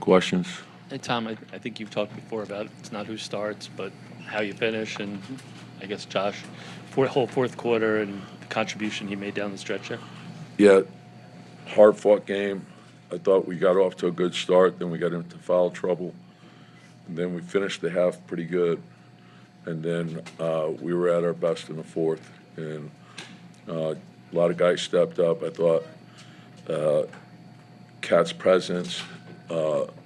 questions. Hey, Tom, I think you've talked before about it's not who starts, but how you finish. And I guess Josh, whole fourth quarter and the contribution he made down the stretch there. Yeah, hard-fought game. I thought we got off to a good start, then we got into foul trouble, and then we finished the half pretty good, and then we were at our best in the fourth, and a lot of guys stepped up. I thought Cat's presence,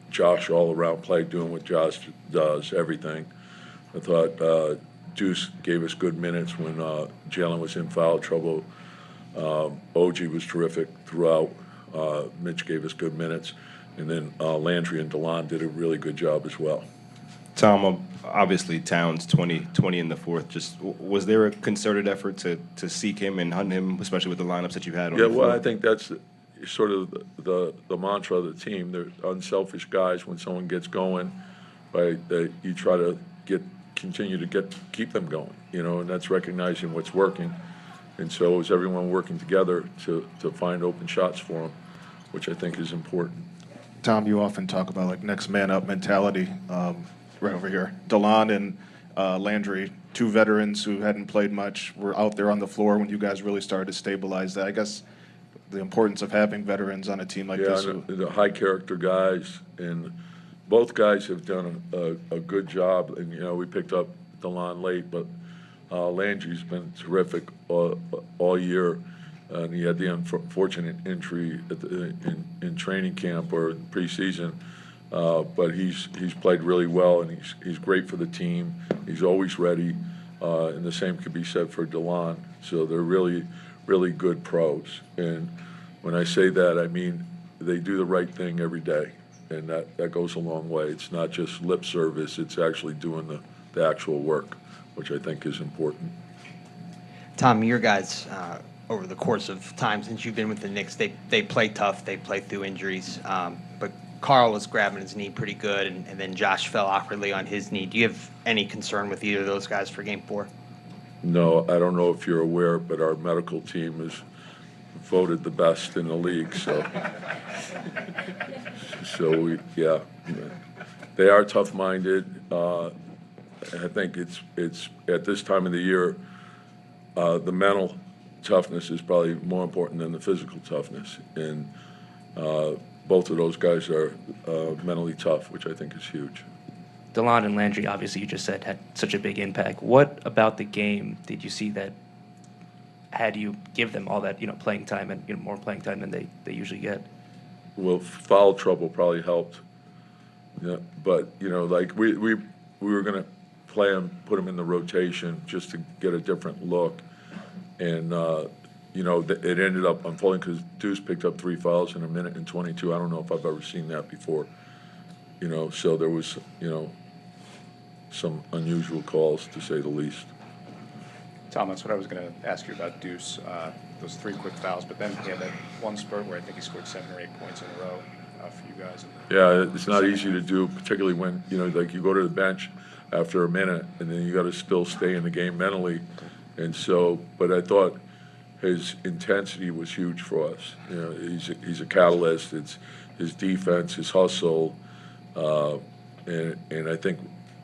Josh all-around play, doing what Josh does, everything. I thought Deuce gave us good minutes when Jalen was in foul trouble. OG was terrific throughout. Mitch gave us good minutes. And then Landry and DeLon did a really good job as well. Tom, obviously Towns 20 in the fourth. Just was there a concerted effort to seek him and hunt him, especially with the lineups that you had on the floor? Well, I think that's sort of the mantra of the team. They're unselfish guys. When someone gets going, right, you try to continue to keep them going, and that's recognizing what's working. And so it was everyone working together to find open shots for them, which I think is important. Tom, you often talk about like next man up mentality. Right over here, DeLon and Landry, two veterans who hadn't played much, were out there on the floor when you guys really started to stabilize that. I guess the importance of having veterans on a team like this. Yeah, the high character guys, and both guys have done a good job. And we picked up DeLon late, but Landry's been terrific all year, and he had the unfortunate injury in training camp or preseason. But he's played really well, and he's great for the team. He's always ready, and the same could be said for DeLon. So they're really, really good pros. And when I say that, I mean they do the right thing every day, and that goes a long way. It's not just lip service; it's actually doing the actual work, which I think is important. Tom, your guys, over the course of time since you've been with the Knicks, they play tough, they play through injuries, but Carl was grabbing his knee pretty good, and then Josh fell awkwardly on his knee. Do you have any concern with either of those guys for Game 4? No, I don't know if you're aware, but our medical team is voted the best in the league. So they are tough-minded. I think it's at this time of the year, the mental toughness is probably more important than the physical toughness, and both of those guys are mentally tough, which I think is huge. DeLon and Landry, obviously, you just said had such a big impact. What about the game did you see that had you give them all that playing time and more playing time than they usually get? Well, foul trouble probably helped. Yeah, but like we were going to play him, put him in the rotation just to get a different look, and it ended up unfolding because Deuce picked up 3 fouls in a minute and 22. I don't know if I've ever seen that before. So there was some unusual calls, to say the least. Tom, that's what I was going to ask you about Deuce. Those 3 quick fouls, but then he had that one spurt where I think he scored 7 or 8 points in a row for you guys. Yeah, it's not easy to do, particularly when like you go to the bench after a minute and then you got to still stay in the game mentally. And so, but I thought his intensity was huge for us. He's a catalyst. It's his defense, his hustle, and I think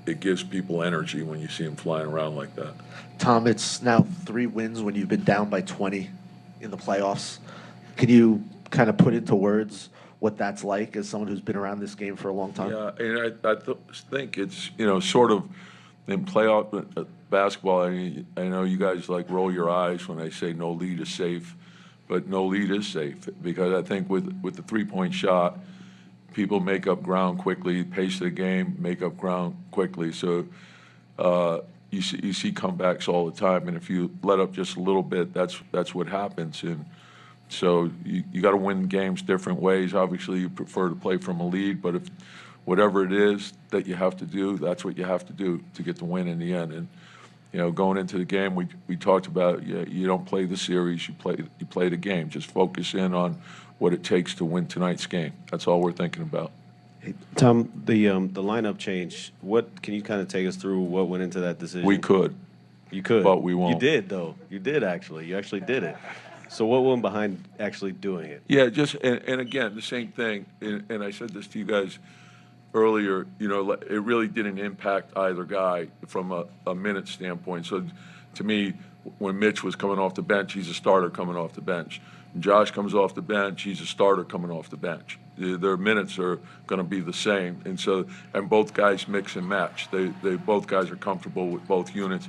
it gives people energy when you see him flying around like that. Tom, it's now 3 wins when you've been down by 20 in the playoffs. Can you kind of put into words what that's like as someone who's been around this game for a long time? Yeah, and I think it's sort of in playoff basketball. I know you guys like roll your eyes when I say no lead is safe, but no lead is safe because I think with the 3-point shot, people make up ground quickly. Pace of the game, make up ground quickly. So you see comebacks all the time, and if you let up just a little bit, that's what happens. And so you got to win games different ways. Obviously, you prefer to play from a lead, but if whatever it is that you have to do, that's what you have to do to get the win in the end. And going into the game, we talked about you don't play the series, you play the game. Just focus in on what it takes to win tonight's game. That's all we're thinking about. Tom, the lineup change. What can you kind of take us through? What went into that decision? We could. You could, but we won't. You did though. You did actually. You actually did it. So what went behind actually doing it? Yeah, and again, the same thing. And I said this to you guys earlier, it really didn't impact either guy from a minute standpoint. So to me, when Mitch was coming off the bench, he's a starter coming off the bench. When Josh comes off the bench, he's a starter coming off the bench. Their minutes are going to be the same. And both guys mix and match. They both guys are comfortable with both units.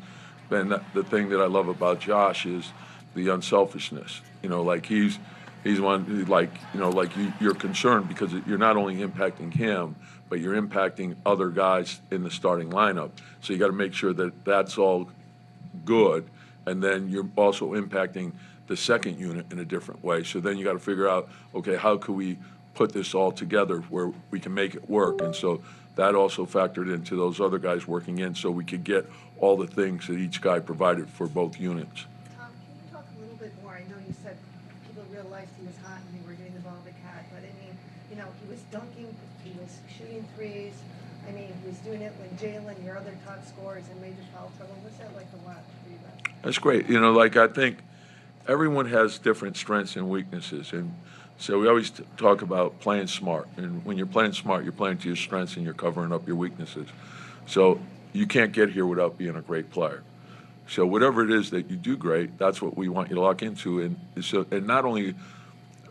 And the thing that I love about Josh is the unselfishness. He's one, you're concerned because you're not only impacting him, but you're impacting other guys in the starting lineup. So you got to make sure that that's all good, and then you're also impacting the second unit in a different way. So then you got to figure out, okay, how can we put this all together where we can make it work? And so that also factored into those other guys working in, so we could get all the things that each guy provided for both units. Tom, can you talk a little bit more? I know you said people realized he was hot and they were getting the ball to Cat, but I mean, he was dunking, he was shooting threes. I mean, he was doing it when Jalen, your other top scorers, and major foul trouble. What's that like to watch for you guys? That's great. I think everyone has different strengths and weaknesses, and so we always talk about playing smart. And when you're playing smart, you're playing to your strengths and you're covering up your weaknesses. So you can't get here without being a great player. So whatever it is that you do great, that's what we want you to lock into. And not only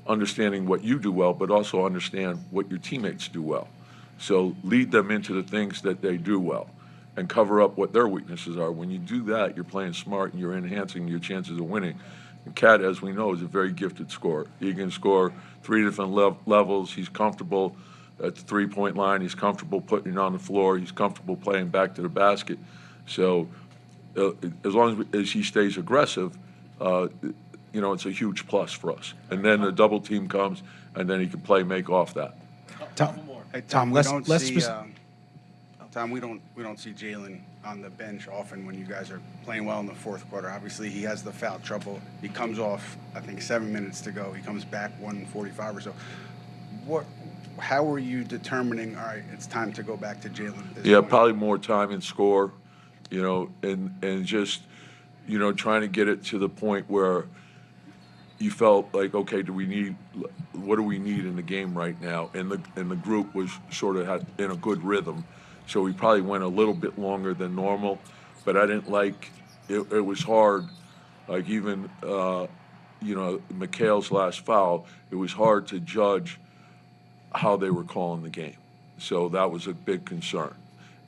understanding what you do well, but also understand what your teammates do well. So lead them into the things that they do well and cover up what their weaknesses are. When you do that, you're playing smart and you're enhancing your chances of winning. And Cat, as we know, is a very gifted scorer. He can score 3 different levels. He's comfortable at the three-point line. He's comfortable putting it on the floor. He's comfortable playing back to the basket. So as long as he stays aggressive, it's a huge plus for us. And then the double team comes, and then he can make off that. Tom, we don't see Jalen on the bench often when you guys are playing well in the fourth quarter. Obviously, he has the foul trouble. He comes off, I think, 7 minutes to go. He comes back 1:45 or so. How are you determining, all right, it's time to go back to Jalen at this point? Probably more time and score, and just, trying to get it to the point where you felt like, okay, what do we need in the game right now? And the group was sort of in a good rhythm. So we probably went a little bit longer than normal, but I didn't like it. It was hard, like even Mikhail's last foul. It was hard to judge how they were calling the game. So that was a big concern,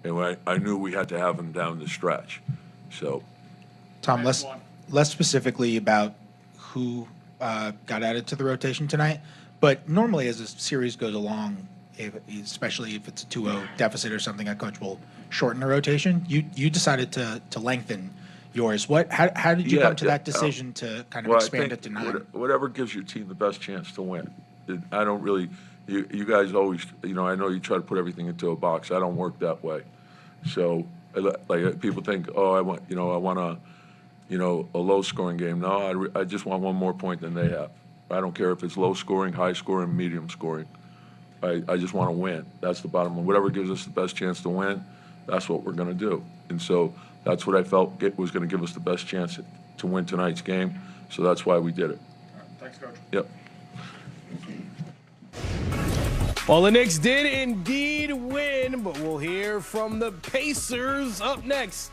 and I knew we had to have him down the stretch. So, Tom, less specifically about who got added to the rotation tonight, but normally as the series goes along, especially if it's a 2-0 deficit or something, a coach will shorten the rotation. You decided to lengthen yours. How did you come to that decision to kind of expand it to 9? Whatever gives your team the best chance to win. I don't really. You guys always, I know you try to put everything into a box. I don't work that way. So, like people think, I want a low-scoring game. No, I just want one more point than they have. I don't care if it's low-scoring, high-scoring, medium-scoring. I just want to win. That's the bottom line. Whatever gives us the best chance to win, that's what we're going to do. And so that's what I felt was going to give us the best chance to win tonight's game. So that's why we did it. Thanks, Coach. Yep. Well, the Knicks did indeed win, but we'll hear from the Pacers up next